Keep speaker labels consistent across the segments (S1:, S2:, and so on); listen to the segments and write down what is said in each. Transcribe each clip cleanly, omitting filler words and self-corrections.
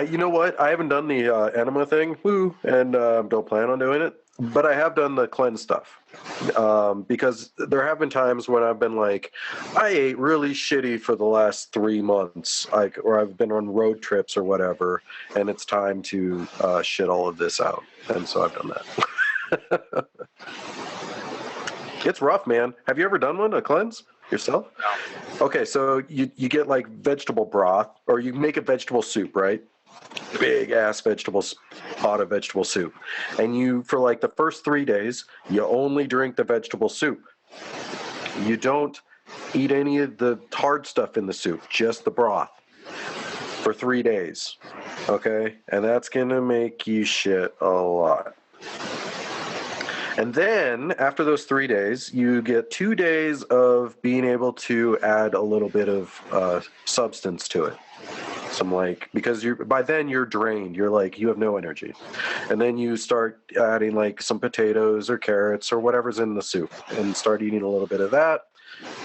S1: You know what? I haven't done the enema thing, and don't plan on doing it. But I have done the cleanse stuff because there have been times when I've been like, I ate really shitty for the last 3 months, or I've been on road trips or whatever, and it's time to shit all of this out, and so I've done that. It's rough, man. Have you ever done one, a cleanse yourself?
S2: No.
S1: Okay, so you get like vegetable broth, or you make a vegetable soup, right? Big ass pot of vegetable soup, and you, for like the first 3 days, you only drink the vegetable soup. You don't eat any of the hard stuff in the soup, just the broth for 3 days. Okay, and that's gonna make you shit a lot. And then after those 3 days, you get 2 days of being able to add a little bit of substance to it. Some because by then you're drained. You're like, you have no energy. And then you start adding like some potatoes or carrots or whatever's in the soup and start eating a little bit of that.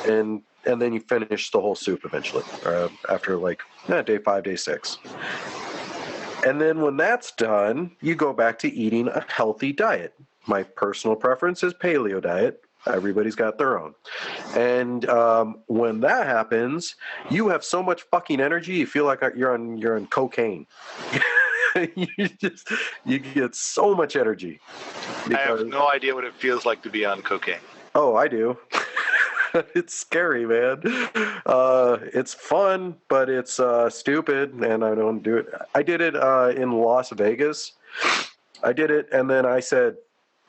S1: And then you finish the whole soup eventually after like day 5, day 6. And then when that's done, you go back to eating a healthy diet. My personal preference is paleo diet. Everybody's got their own. And when that happens, you have so much fucking energy, you feel like you're on cocaine. you get so much energy.
S2: I have no idea what it feels like to be on cocaine.
S1: Oh, I do. It's scary, man. It's fun, but it's stupid, and I don't do it. I did it in Las Vegas. I did it, and then I said,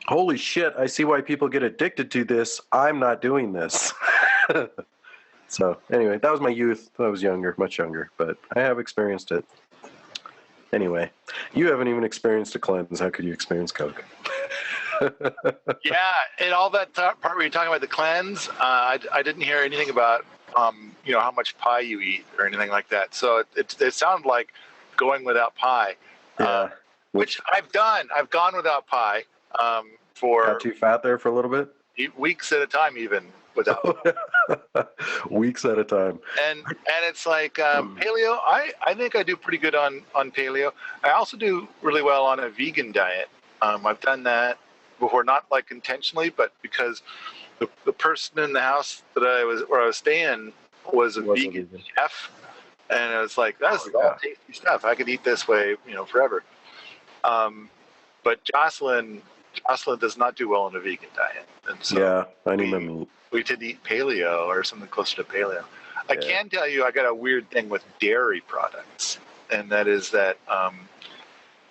S1: holy shit, I see why people get addicted to this. I'm not doing this. So anyway, that was my youth. I was younger, much younger, but I have experienced it. Anyway, you haven't even experienced a cleanse. How could you experience Coke?
S2: Yeah, and all that part where you're talking about the cleanse, I didn't hear anything about how much pie you eat or anything like that. So it sounded like going without pie, which I've done. I've gone without pie. For
S1: got too fat there for a little bit?
S2: Weeks at a time, even without
S1: weeks at a time.
S2: And it's like paleo. I think I do pretty good on paleo. I also do really well on a vegan diet. I've done that before, not like intentionally, but because the person in the house that I was staying was a vegan chef, and it was like, that's all tasty stuff. I could eat this way, forever. But Jocelyn does not do well on a vegan diet, and so
S1: I need my meat.
S2: We did eat paleo or something closer to paleo. I can tell you, I got a weird thing with dairy products, and that is that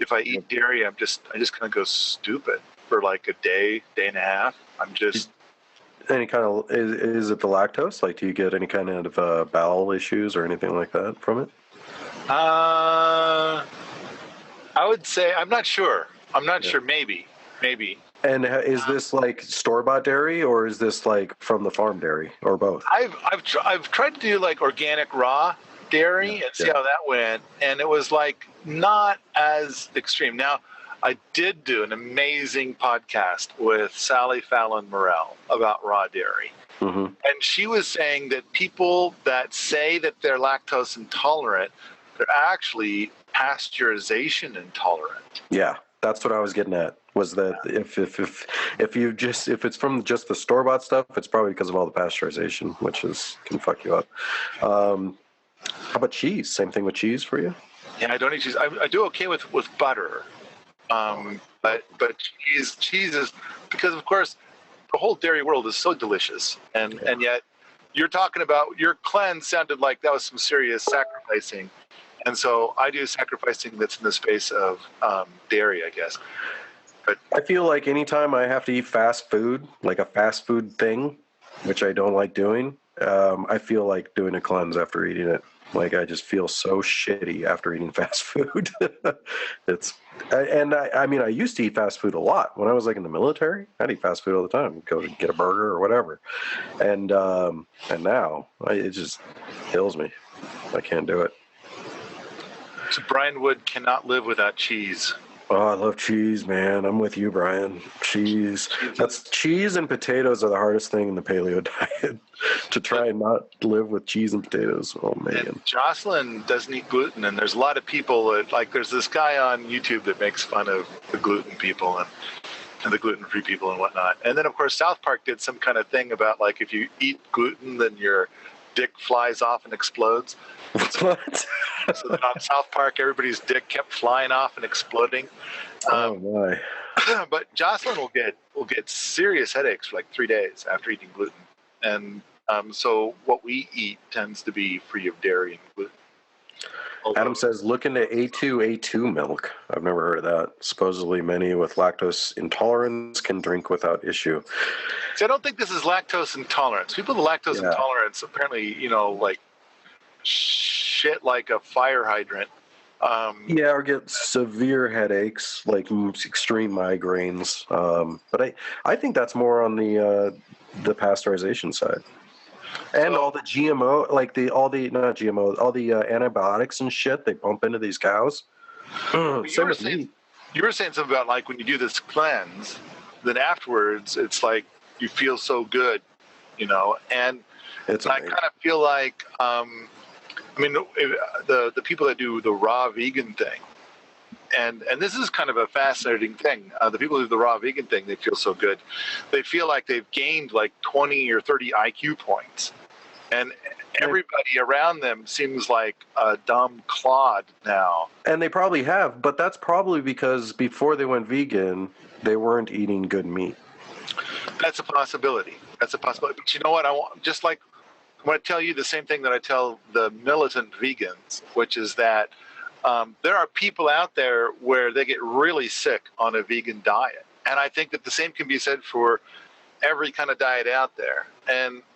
S2: if I eat dairy, I just kind of go stupid for like a day and a half. I'm just
S1: any kind of is it the lactose? Like, do you get any kind of bowel issues or anything like that from it?
S2: I would say I'm not sure. Sure. Maybe.
S1: And is this like store-bought dairy, or is this like from the farm dairy, or both?
S2: I've tried to do like organic raw dairy and see how that went, and it was like not as extreme. Now, I did do an amazing podcast with Fallon Morell about raw dairy, and she was saying that people that say that they're lactose intolerant, they're actually pasteurization intolerant.
S1: Yeah. That's what I was getting at. Was that if it's from just the store bought stuff, it's probably because of all the pasteurization, which can fuck you up. How about cheese? Same thing with cheese for you?
S2: Yeah, I don't eat cheese. I do okay with butter, but cheese is, because of course the whole dairy world is so delicious, and yet you're talking about your cleanse sounded like that was some serious sacrificing. And so I do sacrificing that's in the space of dairy, I guess. But
S1: I feel like anytime I have to eat fast food, like a fast food thing, which I don't like doing, I feel like doing a cleanse after eating it. Like, I just feel so shitty after eating fast food. I used to eat fast food a lot. When I was like in the military, I'd eat fast food all the time. Go get a burger or whatever. And now it just kills me. I can't do it.
S2: So Brian Wood cannot live without cheese.
S1: Oh, I love cheese, man. I'm with you, Brian. Cheese. That's cheese and potatoes are the hardest thing in the paleo diet. To try and not live with cheese and potatoes. Oh man.
S2: And Jocelyn doesn't eat gluten, and there's a lot of people that like. There's this guy on YouTube that makes fun of the gluten people and the gluten-free people and whatnot. And then of course South Park did some kind of thing about like if you eat gluten, then your dick flies off and explodes.
S1: What?
S2: So then on South Park, everybody's dick kept flying off and exploding.
S1: Oh my.
S2: But Jocelyn will get serious headaches for like 3 days after eating gluten, and so what we eat tends to be free of dairy and gluten.
S1: Adam says, look into A2 milk. I've never heard of that. Supposedly, many with lactose intolerance can drink without issue.
S2: See, I don't think this is lactose intolerance. People with lactose intolerance apparently, like shit like a fire hydrant.
S1: Or get severe headaches, like extreme migraines. But I think that's more on the pasteurization side. And all the GMO, like all the antibiotics and shit they pump into these cows.
S2: You were saying something about like when you do this cleanse, then afterwards it's like you feel so good, and I kind of feel like, the people that do the raw vegan thing, and this is kind of a fascinating thing. The people who do the raw vegan thing, they feel so good. They feel like they've gained like 20 or 30 IQ points. And everybody around them seems like a dumb clod now.
S1: And they probably have, but that's probably because before they went vegan, they weren't eating good meat.
S2: That's a possibility. But you know what? I want to tell you the same thing that I tell the militant vegans, which is that there are people out there where they get really sick on a vegan diet. And I think that the same can be said for every kind of diet out there.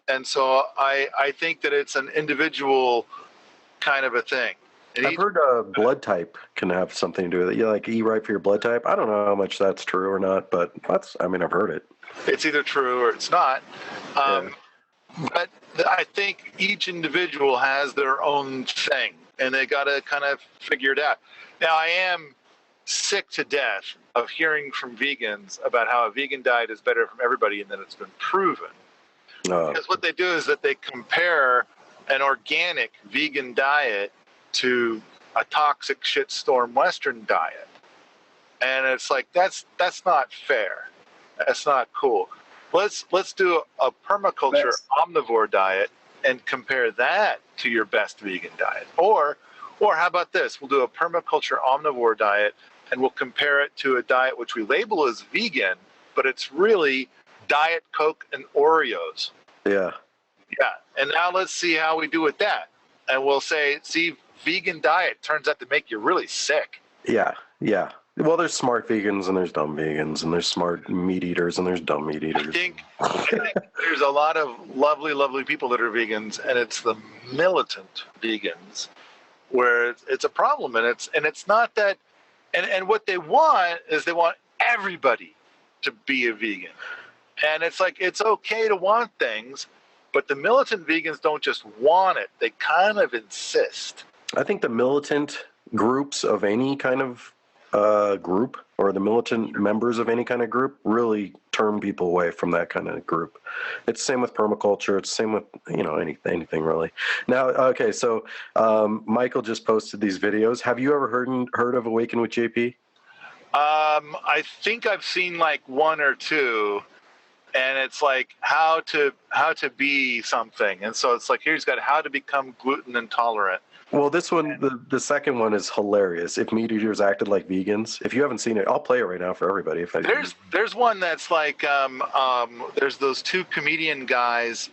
S2: And so I think that it's an individual kind of a thing.
S1: I've heard blood type can have something to do with it. You like eat right for your blood type. I don't know how much that's true or not, but I've heard it.
S2: It's either true or it's not. But I think each individual has their own thing, and they got to kind of figure it out. Now, I am sick to death of hearing from vegans about how a vegan diet is better from everybody and that it's been proven. Because what they do is that they compare an organic vegan diet to a toxic shitstorm Western diet. And it's like, that's not fair. That's not cool. Let's do a permaculture omnivore diet and compare that to your best vegan diet. Or how about this? We'll do a permaculture omnivore diet and we'll compare it to a diet which we label as vegan, but it's really Diet Coke and Oreos.
S1: Yeah.
S2: Yeah. And now let's see how we do with that. And we'll say, see, vegan diet turns out to make you really sick.
S1: Yeah. Yeah. Well, there's smart vegans and there's dumb vegans, and there's smart meat eaters and there's dumb meat eaters.
S2: I think there's a lot of lovely, lovely people that are vegans, and it's the militant vegans where it's a problem. And it's not that, and what they want is they want everybody to be a vegan. And it's like, it's okay to want things, but the militant vegans don't just want it. They kind of insist.
S1: I think the militant groups of any kind of group, or the militant members of any kind of group, really turn people away from that kind of group. It's the same with permaculture. It's the same with, anything really. Now, okay, so Michael just posted these videos. Have you ever heard of Awaken with JP?
S2: I think I've seen like one or two. And it's like how to be something. And so it's like, here he's got how to become gluten intolerant.
S1: Well, this one, the second one is hilarious. If meat eaters acted like vegans. If you haven't seen it, I'll play it right now for everybody.
S2: There's one that's like, there's those two comedian guys,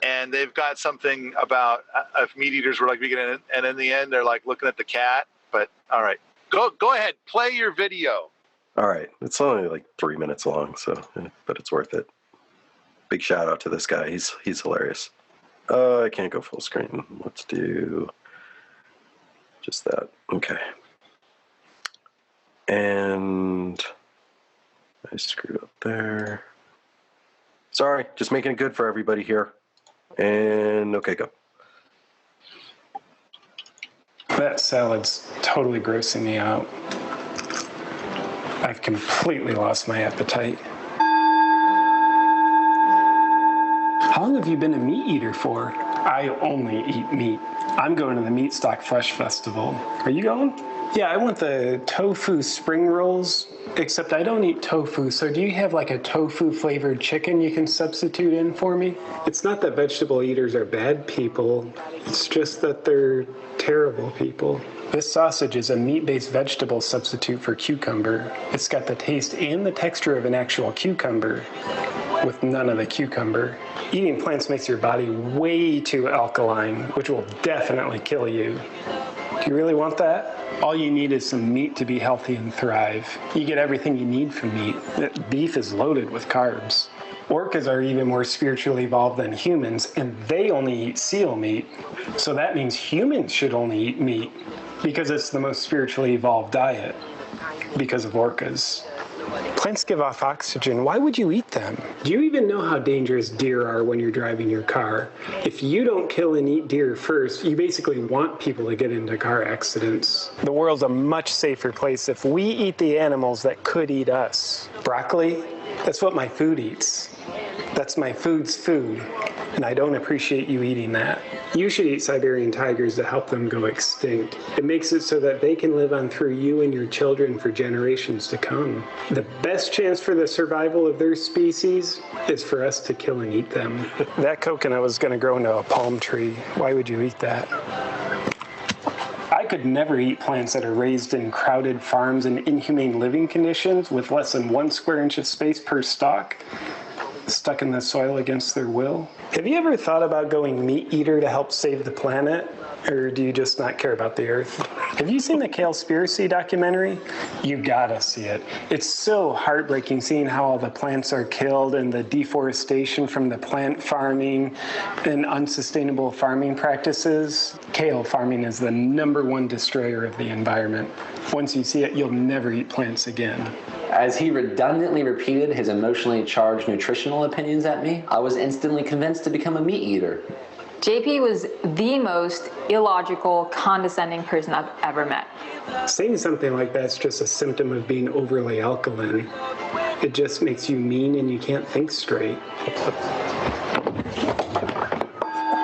S2: and they've got something about if meat eaters were like vegan, and in the end they're like looking at the cat. But all right, go ahead, play your video.
S1: All right. It's only like 3 minutes long, but it's worth it. Big shout out to this guy. He's hilarious. I can't go full screen. Let's do just that. Okay. And I screwed up there. Sorry, just making it good for everybody here. And okay, go.
S3: That salad's totally grossing me out. I've completely lost my appetite. How long have you been a meat eater for? I only eat meat. I'm going to the Meat Stock Fresh Festival. Are you going? Yeah, I want the tofu spring rolls, except I don't eat tofu, so do you have like a tofu flavored chicken you can substitute in for me? It's not that vegetable eaters are bad people, it's just that they're terrible people. This sausage is a meat-based vegetable substitute for cucumber. It's got the taste and the texture of an actual cucumber, with none of the cucumber. Eating plants makes your body way too alkaline, which will definitely kill you. Do you really want that? All you need is some meat to be healthy and thrive. You get everything you need from meat. Beef is loaded with carbs. Orcas are even more spiritually evolved than humans, and they only eat seal meat. So that means humans should only eat meat, because it's the most spiritually evolved diet, because of orcas. Plants give off oxygen. Why would you eat them? Do you even know how dangerous deer are when you're driving your car? If you don't kill and eat deer first, you basically want people to get into car accidents. The world's a much safer place if we eat the animals that could eat us. Broccoli? That's what my food eats. That's my food's food, and I don't appreciate you eating that. You should eat Siberian tigers to help them go extinct. It makes it so that they can live on through you and your children for generations to come. The best chance for the survival of their species is for us to kill and eat them. That coconut was going to grow into a palm tree. Why would you eat that? I could never eat plants that are raised in crowded farms and inhumane living conditions with less than 1 square inch of space per stalk, stuck in the soil against their will. Have you ever thought about going meat eater to help save the planet? Or do you just not care about the earth? Have you seen the Kaleспiracy documentary? You gotta see it. It's so heartbreaking seeing how all the plants are killed and the deforestation from the plant farming and unsustainable farming practices. Kale farming is the #1 destroyer of the environment. Once you see it, you'll never eat plants again.
S4: As he redundantly repeated his emotionally charged nutritional opinions at me, I was instantly convinced to become a meat eater.
S5: JP was the most illogical, condescending person I've ever met.
S3: Saying something like that's just a symptom of being overly alkaline. It just makes you mean and you can't think straight.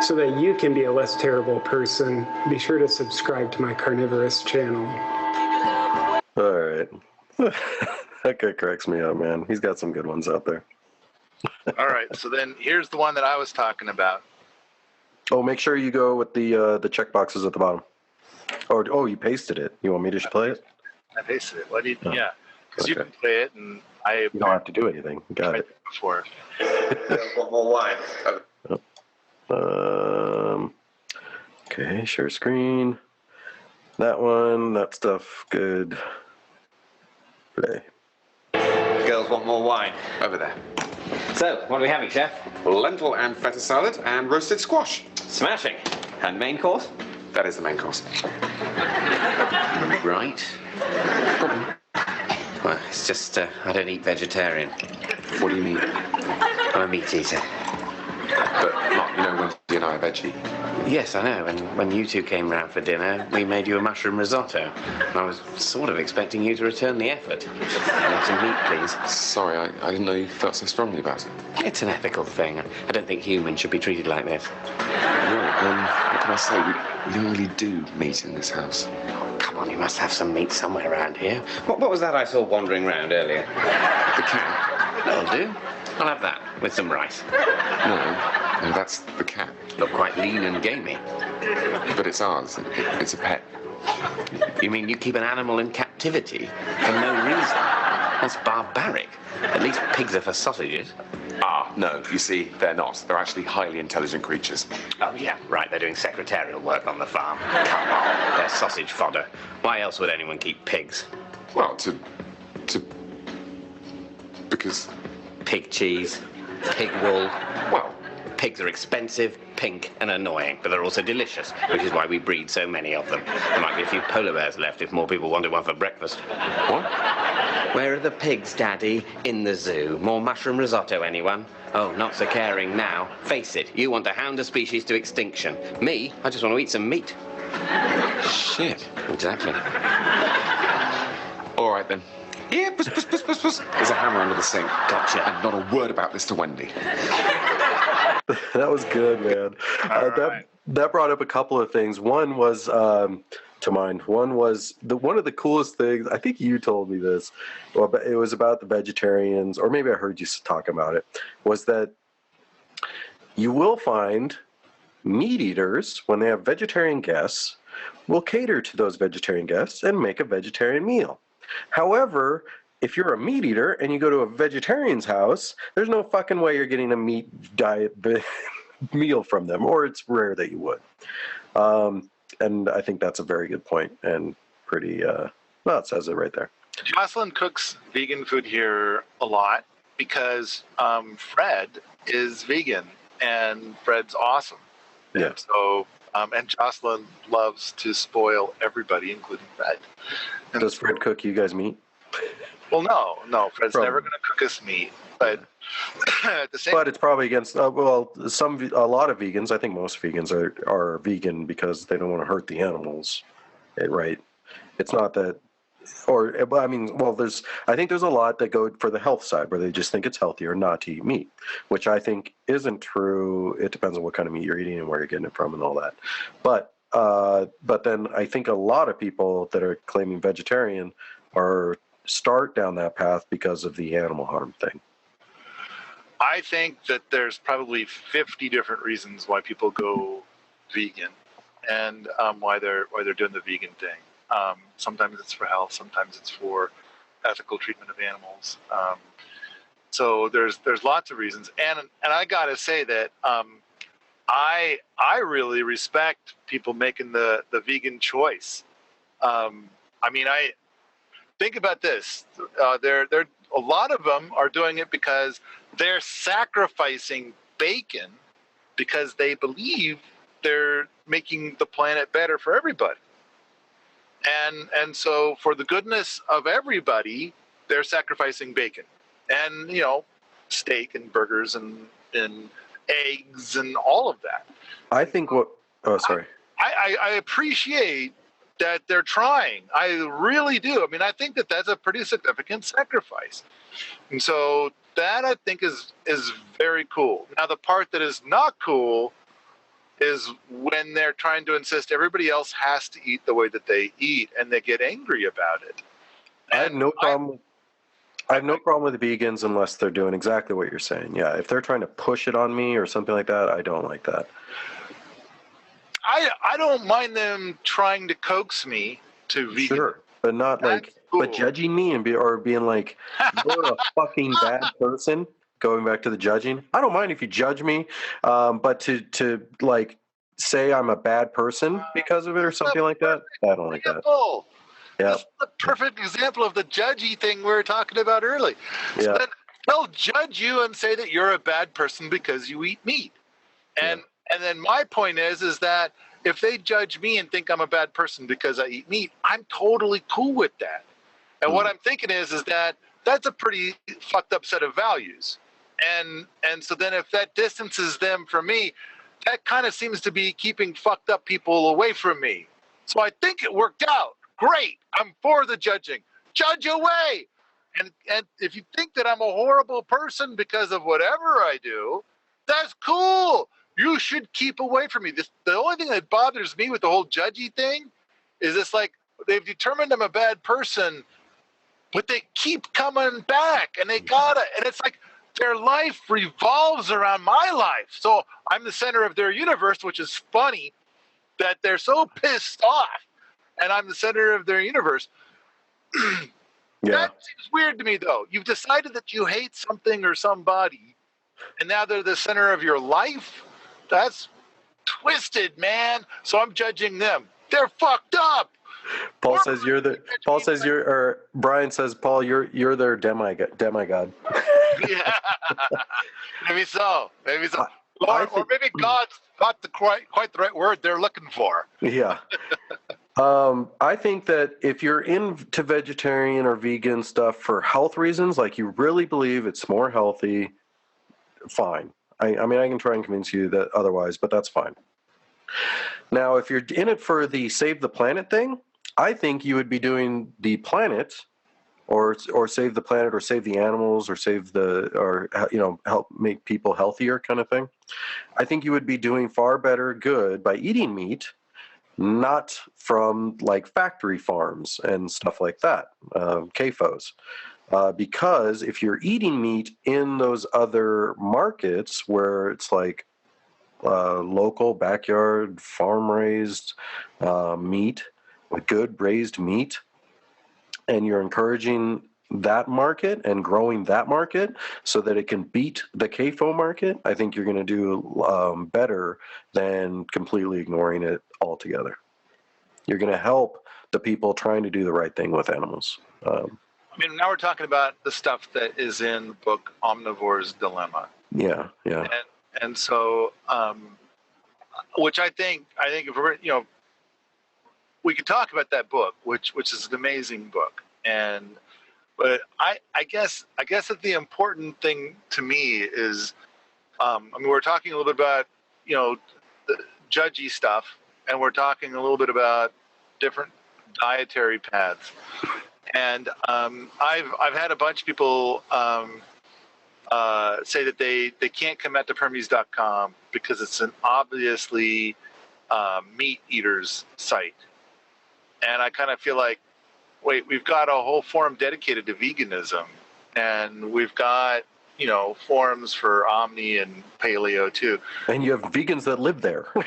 S3: So that you can be a less terrible person, be sure to subscribe to my carnivorous channel.
S1: All right. That guy cracks me up, man. He's got some good ones out there.
S2: All right, so then here's the one that I was talking about.
S1: Oh, make sure you go with the check boxes at the bottom. Oh, you pasted it. You want me to play it?
S2: I pasted it. What do you?
S1: Oh,
S2: yeah, because you
S1: okay.
S2: can play it, and I.
S1: You don't have to do anything. Got it.
S2: Before.
S6: One more line.
S1: Okay, share screen. That one, that stuff, good. Play.
S6: Girls want more wine. Over there.
S7: So, what are we having, Chef?
S6: Lentil and feta salad and roasted squash.
S7: Smashing. And main course?
S6: That is the main course.
S7: Right. Well, it's just, I don't eat vegetarian.
S6: What do you mean?
S7: I'm a meat eater.
S6: But not, when you and I are veggie.
S7: Yes, I know. And when you two came round for dinner, we made you a mushroom risotto. And I was sort of expecting you to return the effort. Have some meat, please.
S6: Sorry, I didn't know you felt so strongly about it.
S7: It's an ethical thing. I don't think humans should be treated like this.
S6: Well, what can I say? We don't really do meat in this house.
S7: Oh, come on, you must have some meat somewhere around here. What was that I saw wandering round earlier?
S6: The cat?
S7: That'll do. I'll have that with some rice.
S6: No, that's the cat.
S7: Look quite lean and gamey.
S6: But it's ours. It's a pet.
S7: You mean you keep an animal in captivity for no reason? That's barbaric. At least pigs are for sausages.
S6: Ah, no, you see, they're not. They're actually highly intelligent creatures.
S7: Oh, yeah, right. They're doing secretarial work on the farm. Come on. They're sausage fodder. Why else would anyone keep pigs?
S6: Well, because...
S7: Pig cheese, pig wool.
S6: Well,
S7: pigs are expensive, pink, and annoying, but they're also delicious, which is why we breed so many of them. There might be a few polar bears left if more people wanted one for breakfast.
S6: what?
S7: Where are the pigs, Daddy? In the zoo. More mushroom risotto, anyone? Oh, not so caring now. Face it, you want to hound a species to extinction. Me, I just want to eat some meat.
S6: Shit.
S7: Exactly.
S6: All right, then. Here, puss, puss, puss, puss, puss. There's a hammer under the sink.
S7: Gotcha.
S6: And not a word about this to Wendy.
S1: That was good, man. That brought up a couple of things. One was to mind. One was one of the coolest things. I think you told me this. Well, but it was about the vegetarians, or maybe I heard you talk about it. Was that you will find meat eaters, when they have vegetarian guests, will cater to those vegetarian guests and make a vegetarian meal. However, if you're a meat eater and you go to a vegetarian's house, there's no fucking way you're getting a meat diet meal from them, or it's rare that you would. And I think that's a very good point and pretty, well, it says it right there.
S2: Jocelyn cooks vegan food here a lot because Fred is vegan and Fred's awesome.
S1: Yeah.
S2: And so, and Jocelyn loves to spoil everybody, including Fred. And
S1: Does Fred cook you guys meat?
S2: Well, no. Fred's never going to cook us meat. But at the same
S1: But it's probably against, a lot of vegans, I think most vegans are vegan because they don't want to hurt the animals, right? It's not that, I think there's a lot that go for the health side where they just think it's healthier not to eat meat, which I think isn't true. It depends on what kind of meat you're eating and where you're getting it from and all that. But then I think a lot of people that are claiming vegetarian start down that path because of the animal harm thing.
S2: I think that there's probably 50 different reasons why people go vegan and why they're doing the vegan thing. Sometimes it's for health, sometimes it's for ethical treatment of animals. So there's lots of reasons, and I gotta say that I really respect people making the vegan choice. I think about this. They're a lot of them are doing it because they're sacrificing bacon because they believe they're making the planet better for everybody. And so for the goodness of everybody, they're sacrificing bacon and, steak and burgers and eggs and all of that.
S1: I think
S2: I appreciate that they're trying. I really do. I think that that's a pretty significant sacrifice. And so that I think is very cool. Now, the part that is not cool is when they're trying to insist everybody else has to eat the way that they eat, and they get angry about it.
S1: I have no problem with vegans unless they're doing exactly what you're saying. Yeah, if they're trying to push it on me or something like that, I don't like that.
S2: I don't mind them trying to coax me to vegan.
S1: Sure, but not
S2: cool.
S1: But judging me and being like, you're a fucking bad person. Going back to the judging, I don't mind if you judge me, but to say I'm a bad person because of it or something like that, I don't like that. Yeah.
S2: That's the perfect example of the judgy thing we were talking about earlier.
S1: Yeah.
S2: So then they'll judge you and say that you're a bad person because you eat meat. And then my point is that if they judge me and think I'm a bad person because I eat meat, I'm totally cool with that. And what I'm thinking is that that's a pretty fucked up set of values. And so then if that distances them from me, that kind of seems to be keeping fucked up people away from me. So I think it worked out. Great. I'm for the judging. Judge away. And if you think that I'm a horrible person because of whatever I do, that's cool. You should keep away from me. The only thing that bothers me with the whole judgy thing is it's like they've determined I'm a bad person, but they keep coming back and they gotta. And it's like their life revolves around my life. So I'm the center of their universe, which is funny that they're so pissed off and I'm the center of their universe. That seems weird to me, though. You've decided that you hate something or somebody, and now they're the center of your life? That's twisted, man. So I'm judging them. They're fucked up.
S1: Brian says, Paul, you're their demigod.
S2: Yeah. Maybe so. Or maybe God's not quite the right word they're looking for.
S1: Yeah. I think that if you're into vegetarian or vegan stuff for health reasons, like you really believe it's more healthy, fine. I can try and convince you that otherwise, but that's fine. Now, if you're in it for the save the planet thing, I think you would be doing the planet or save the planet, or save the animals, or help make people healthier, kind of thing. I think you would be doing far better good by eating meat, not from like factory farms and stuff like that, CAFOs. Because if you're eating meat in those other markets where it's like local, backyard, farm-raised meat with good raised meat, and you're encouraging that market and growing that market so that it can beat the CAFO market, I think you're going to do better than completely ignoring it altogether. You're going to help the people trying to do the right thing with animals.
S2: I mean, now we're talking about the stuff that is in the book Omnivore's Dilemma.
S1: Yeah.
S2: And so, which I think if we're, we could talk about that book, which is an amazing book. But I guess that the important thing to me is, we're talking a little bit about, the judgy stuff, and we're talking a little bit about different dietary paths. And I've had a bunch of people say that they can't come at Hermes.com because it's an obviously meat eaters site. And I kind of feel like, wait, we've got a whole forum dedicated to veganism, and we've got, forums for Omni and Paleo too.
S1: And you have vegans that live there.
S2: And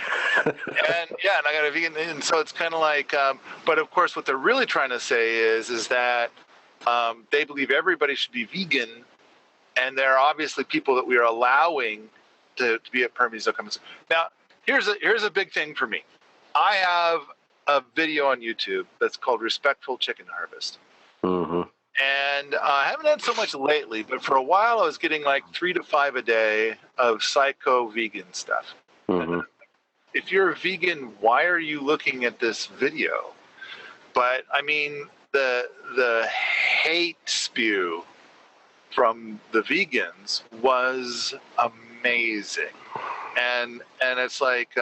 S2: I got a vegan, and so it's kind of like, but of course, what they're really trying to say is that they believe everybody should be vegan, and there are obviously people that we are allowing to be at Hermes.com. Now, here's a big thing for me. I have a video on YouTube that's called Respectful Chicken Harvest. Mm-hmm. And I haven't had so much lately, but for a while I was getting like 3 to 5 a day of psycho vegan stuff. Mm-hmm. If you're a vegan, why are you looking at this video? But I mean, the hate spew from the vegans was amazing. And it's like,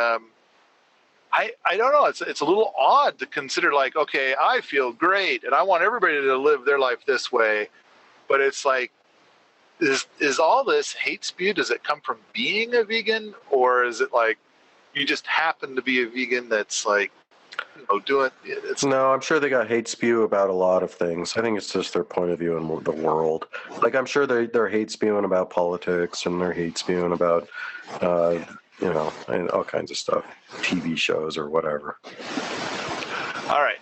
S2: I don't know. It's a little odd to consider, like, okay, I feel great and I want everybody to live their life this way, but it's like, is all this hate spew? Does it come from being a vegan, or is it like you just happen to be a vegan that's like, doing it?
S1: No, I'm sure they got hate spew about a lot of things. I think it's just their point of view in the world. Like, I'm sure they're hate spewing about politics, and they're hate spewing about and all kinds of stuff, TV shows or whatever.
S2: All right.